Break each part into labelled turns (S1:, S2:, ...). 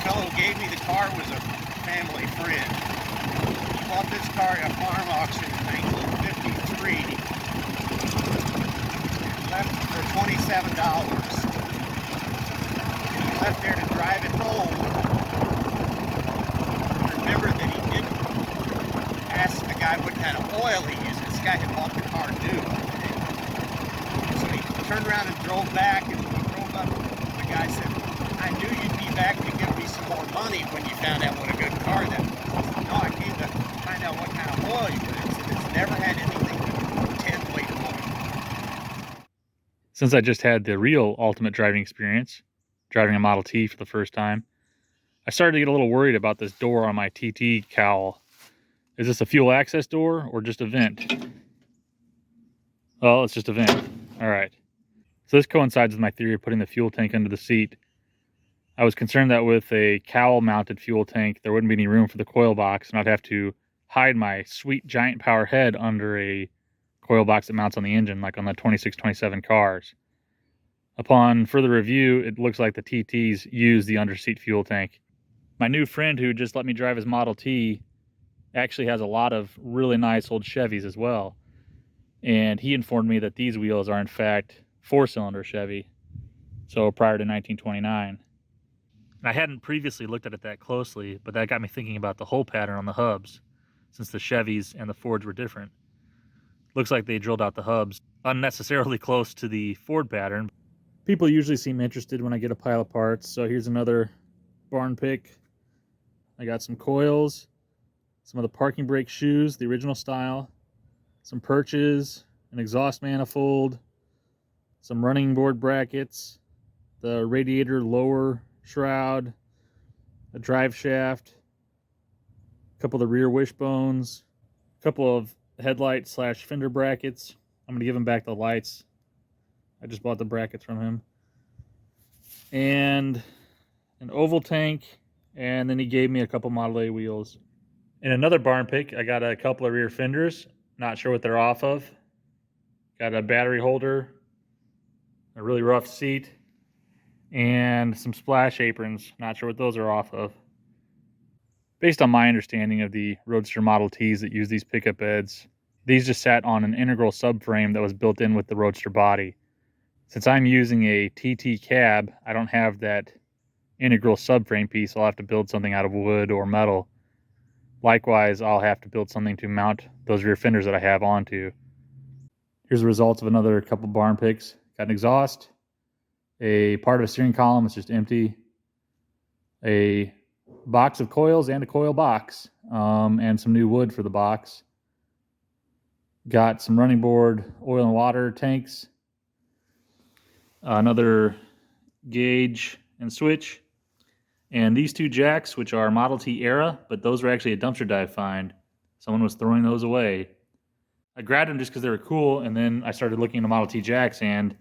S1: fellow who gave me the car was a family friend. He bought this car at a farm auction in 1953. And left for $27. And he left there to drive it home. Remember that he didn't ask the guy what kind of oil he used. This guy had bought the car new. So he turned around and drove back, and when he drove up, the guy said, I knew you'd be back to give me some more money when you found out what a good car that was. I said, no, I came to find out what kind of oil you put in. He said, it's never had anything but 10 weight oil.
S2: Since I just had the real ultimate driving experience, driving a Model T for the first time, I started to get a little worried about this door on my TT cowl. Is this a fuel access door or just a vent? Oh, it's just a vent. All right. So this coincides with my theory of putting the fuel tank under the seat. I was concerned that with a cowl-mounted fuel tank, there wouldn't be any room for the coil box, and I'd have to hide my sweet giant power head under a coil box that mounts on the engine, like on the 26-27 cars. Upon further review, it looks like the TTs use the underseat fuel tank. My new friend who just let me drive his Model T actually has a lot of really nice old Chevys as well. And he informed me that these wheels are in fact 4-cylinder Chevy, so prior to 1929. I hadn't previously looked at it that closely, but that got me thinking about the hole pattern on the hubs, since the Chevys and the Fords were different. Looks like they drilled out the hubs unnecessarily close to the Ford pattern. People usually seem interested when I get a pile of parts, so here's another barn pick. I got some coils, some of the parking brake shoes, the original style, some perches, an exhaust manifold, some running board brackets, the radiator lower shroud, a drive shaft, a couple of the rear wishbones, a couple of headlight / fender brackets. I'm going to give him back the lights. I just bought the brackets from him. And an oval tank, and then he gave me a couple Model A wheels. In another barn pick, I got a couple of rear fenders. Not sure what they're off of. Got a battery holder, a really rough seat, and some splash aprons. Not sure what those are off of. Based on my understanding of the Roadster Model Ts that use these pickup beds, these just sat on an integral subframe that was built in with the Roadster body. Since I'm using a TT cab, I don't have that integral subframe piece. I'll have to build something out of wood or metal. Likewise, I'll have to build something to mount those rear fenders that I have onto. Here's the results of another couple barn picks. Got an exhaust, a part of a steering column is just empty, a box of coils and a coil box, and some new wood for the box. Got some running board oil and water tanks, another gauge and switch, and these two jacks, which are Model T era, but those were actually a dumpster dive find. Someone was throwing those away. I grabbed them just because they were cool, and then I started looking into Model T jacks, and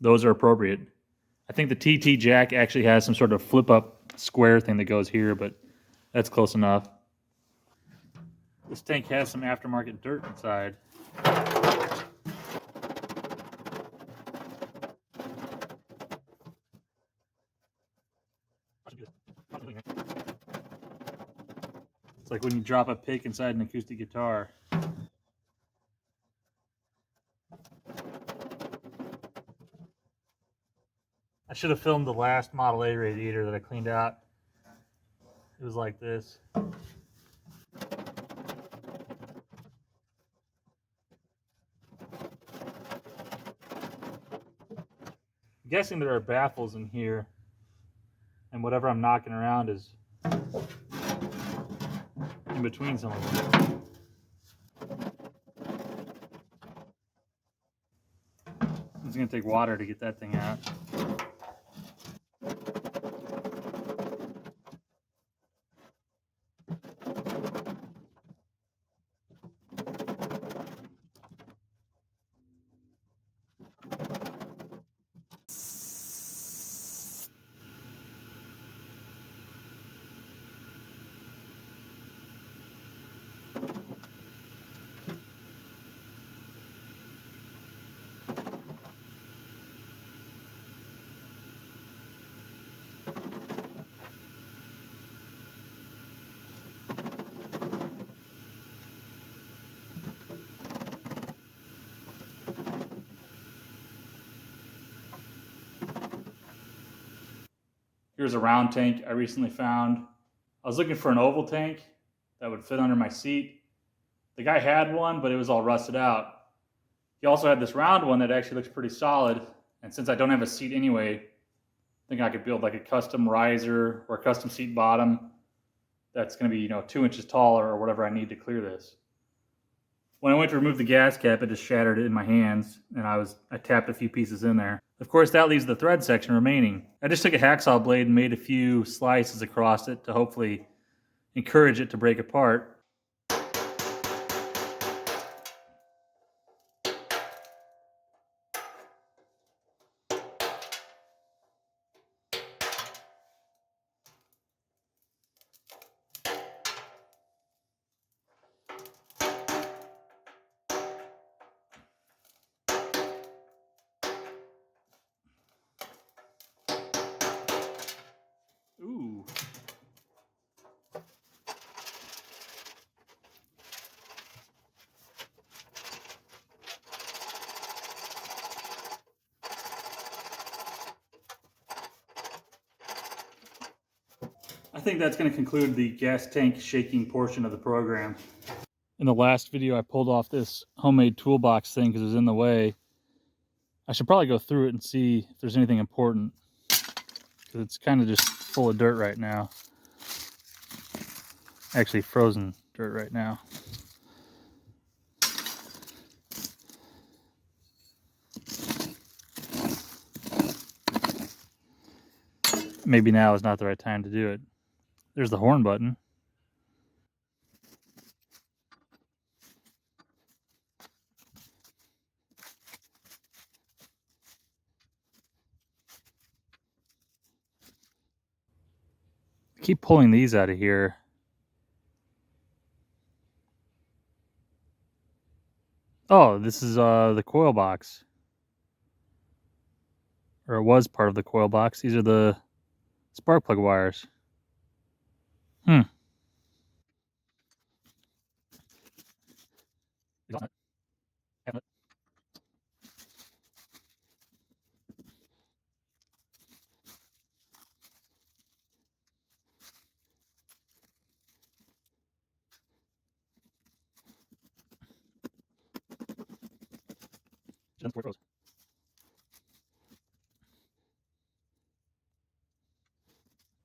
S2: those are appropriate. I think the TT jack actually has some sort of flip-up square thing that goes here, but that's close enough. This tank has some aftermarket dirt inside. It's like when you drop a pick inside an acoustic guitar. I should have filmed the last Model A radiator that I cleaned out. It was like this. I'm guessing there are baffles in here, and whatever I'm knocking around is in between some of them. It's going to take water to get that thing out. Here's a round tank I recently found. I was looking for an oval tank that would fit under my seat. The guy had one, but it was all rusted out. He also had this round one that actually looks pretty solid. And since I don't have a seat anyway, I think I could build like a custom riser or a custom seat bottom that's going to be, 2 inches taller or whatever I need to clear this. When I went to remove the gas cap, it just shattered it in my hands, and I tapped a few pieces in there. Of course, that leaves the thread section remaining. I just took a hacksaw blade and made a few slices across it to hopefully encourage it to break apart. Ooh. I think that's going to conclude the gas tank shaking portion of the program. In the last video, I pulled off this homemade toolbox thing because it was in the way. I should probably go through it and see if there's anything important, because it's kind of just full of dirt right now. Actually frozen dirt right now. Maybe now is not the right time to do it. There's the horn button. I keep pulling these out of here. Oh, this is the coil box. Or it was part of the coil box. These are the spark plug wires.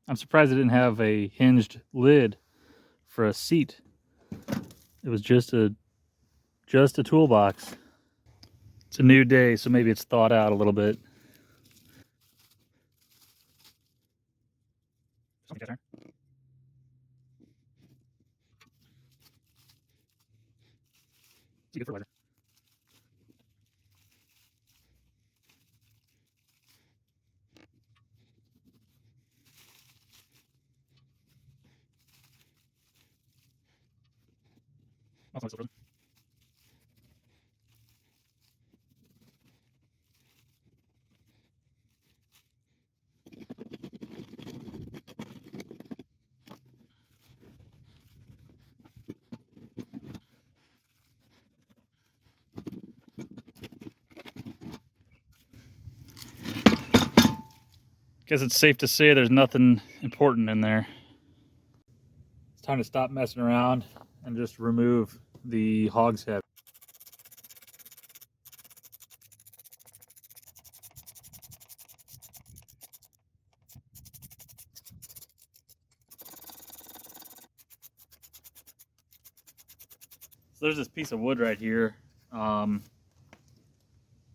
S2: I'm surprised it didn't have a hinged lid for a seat. It was just a toolbox. It's a new day, so maybe it's thawed out a little bit. Guess it's safe to say there's nothing important in there. It's time to stop messing around and just remove the hogshead. So there's this piece of wood right here.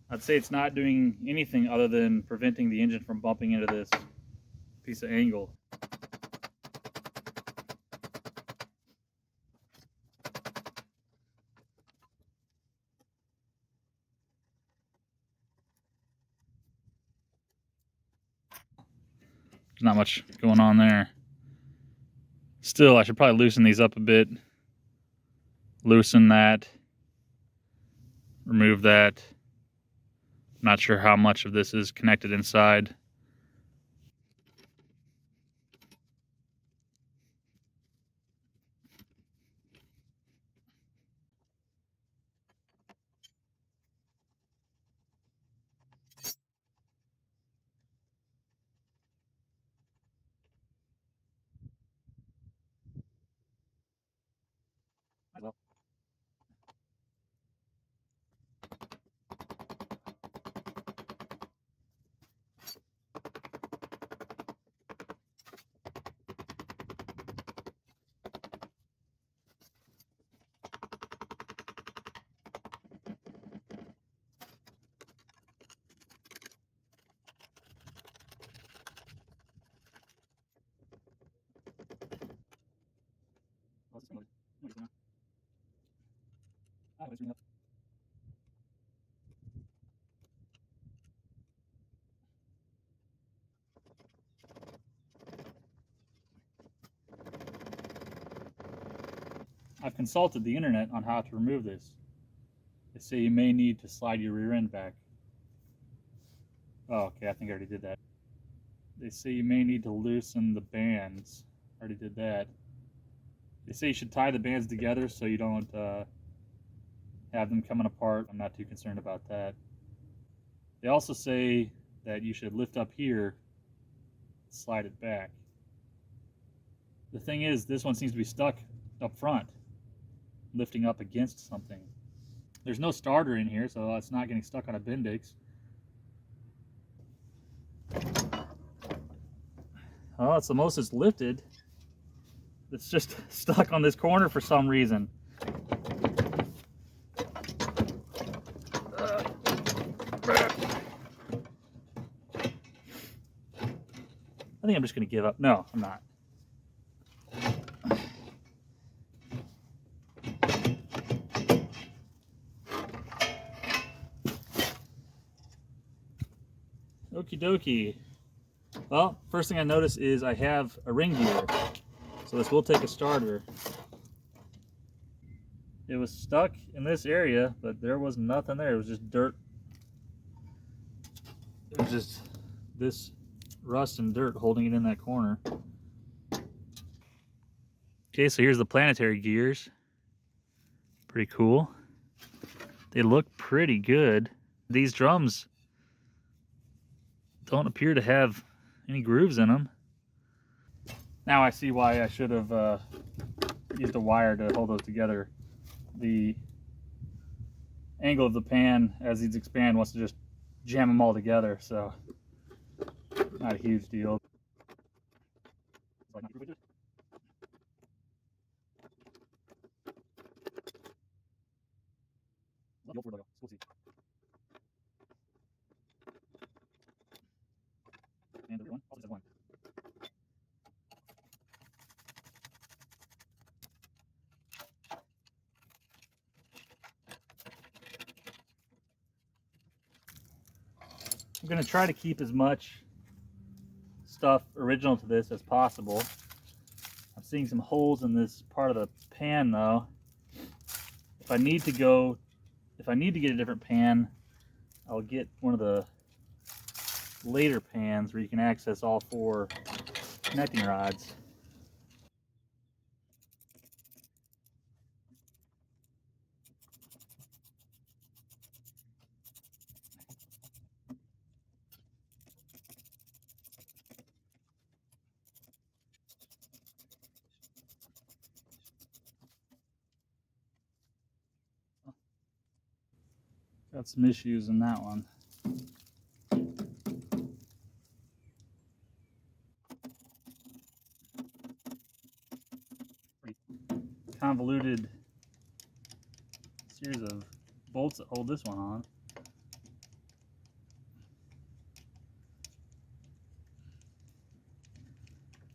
S2: I'd say it's not doing anything other than preventing the engine from bumping into this piece of angle. There's not much going on there. Still, I should probably loosen these up a bit. Loosen that. Remove that. I'm not sure how much of this is connected inside. I've consulted the internet on how to remove this. They say you may need to slide your rear end back. Oh, okay, I think I already did that. They say you may need to loosen the bands. I already did that. They say you should tie the bands together so you don't have them coming apart. I'm not too concerned about that. They also say that you should lift up here, slide it back. The thing is, this one seems to be stuck up front, lifting up against something. There's no starter in here, so it's not getting stuck on a Bendix. Oh, it's the most it's lifted. It's just stuck on this corner for some reason. I think I'm just going to give up. No, I'm not. Okie dokie. Well, first thing I notice is I have a ring gear. So this will take a starter. It was stuck in this area, but there was nothing there. It was just dirt. It was just this rust and dirt holding it in that corner. Okay, so here's the planetary gears. Pretty cool. They look pretty good. These drums don't appear to have any grooves in them. Now I see why I should have used a wire to hold those together. The angle of the pan as these expand wants to just jam them all together, so not a huge deal. I'm going to try to keep as much stuff original to this as possible. I'm seeing some holes in this part of the pan though. If I need to get a different pan, I'll get one of the later pans where you can access all 4 connecting rods. Got some issues in that one. Convoluted series of bolts that hold this one on.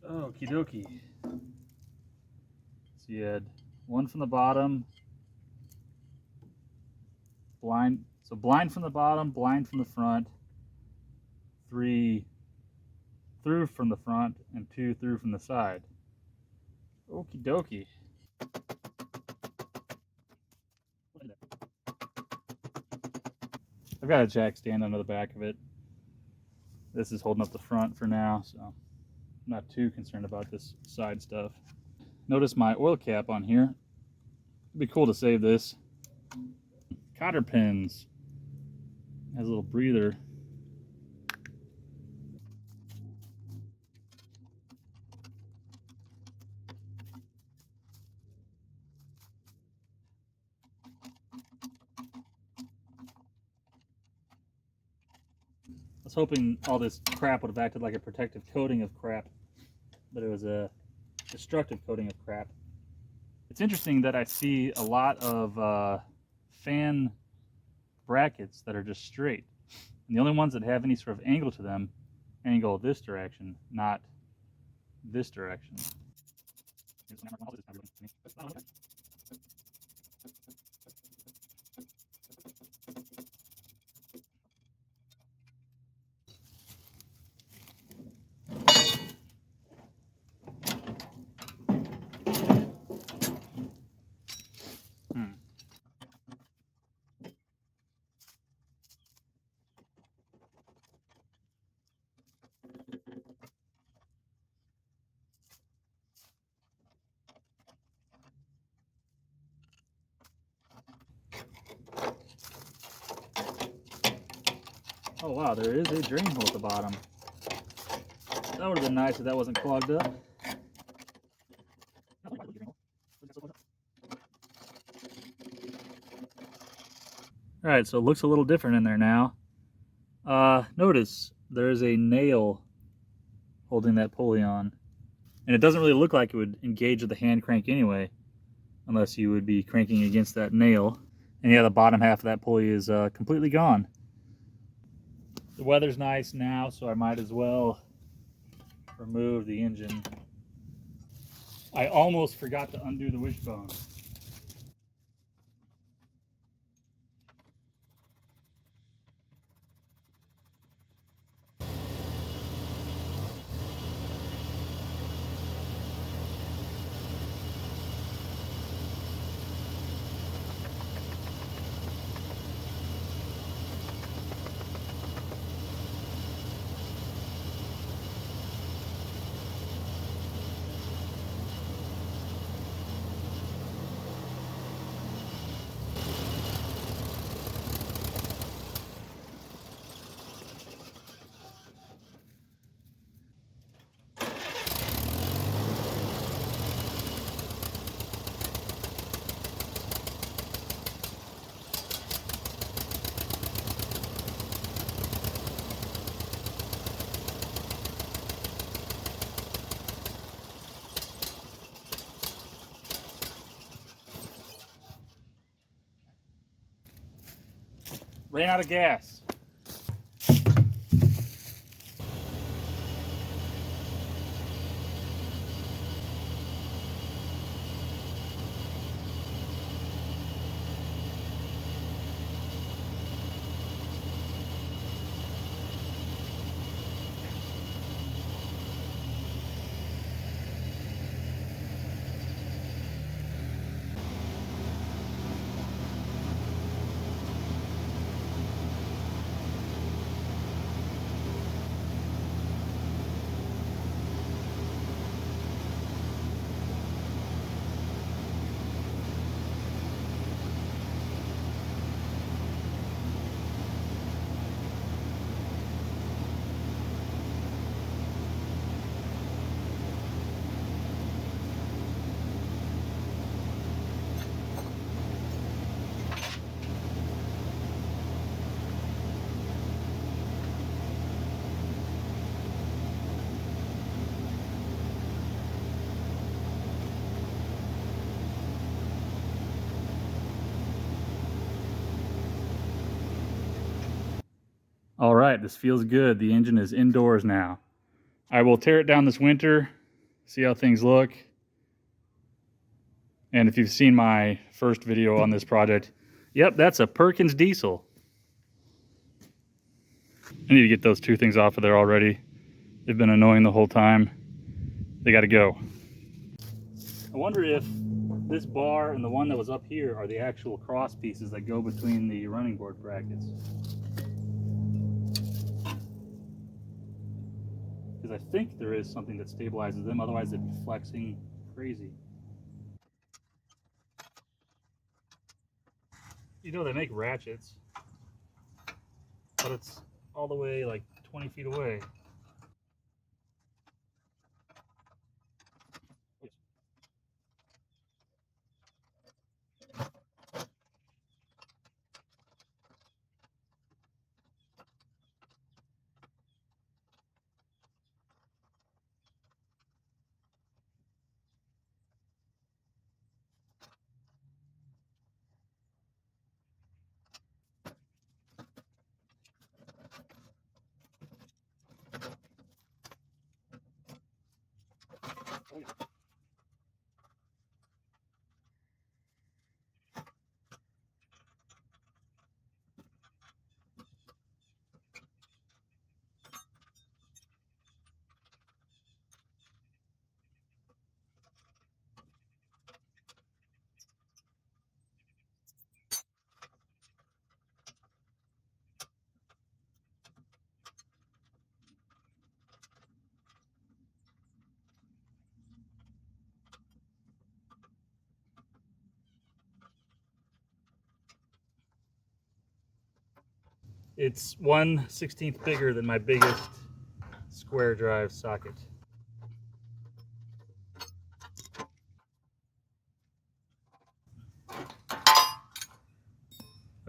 S2: Okie dokie. So you had one from the bottom, blind from the bottom, blind from the front, 3 through from the front, and 2 through from the side. Okie dokie. I've got a jack stand under the back of it. This is holding up the front for now, so I'm not too concerned about this side stuff. Notice my oil cap on here. It'd be cool to save this. Cotter pins. Has a little breather. I was hoping all this crap would have acted like a protective coating of crap, but it was a destructive coating of crap. It's interesting that I see a lot of fan brackets that are just straight. And the only ones that have any sort of angle to them, angle this direction, not this direction. Oh wow, there is a drain hole at the bottom. That would have been nice if that wasn't clogged up. Alright, so it looks a little different in there now. Notice there's a nail holding that pulley on. And it doesn't really look like it would engage with the hand crank anyway, unless you would be cranking against that nail. And yeah, the bottom half of that pulley is completely gone. The weather's nice now, so I might as well remove the engine. I almost forgot to undo the wishbone. Ran out of gas. All right, this feels good. The engine is indoors now. I will tear it down this winter, see how things look. And if you've seen my first video on this project, yep, that's a Perkins diesel. I need to get those two things off of there already. They've been annoying the whole time. They got to go. I wonder if this bar and the one that was up here are the actual cross pieces that go between the running board brackets. Because I think there is something that stabilizes them, otherwise they'd be flexing crazy. You know, they make ratchets, but it's all the way like 20 feet away. It's 1/16 bigger than my biggest square drive socket.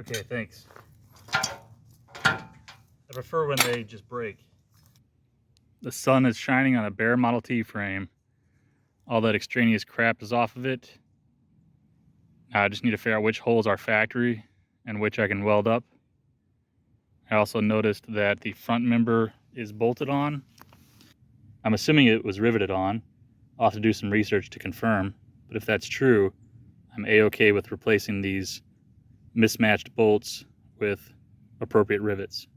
S2: Okay, thanks. I prefer when they just break. The sun is shining on a bare Model T frame. All that extraneous crap is off of it. Now I just need to figure out which holes are factory and which I can weld up. I also noticed that the front member is bolted on. I'm assuming it was riveted on. I'll have to do some research to confirm, but if that's true, I'm A-okay with replacing these mismatched bolts with appropriate rivets.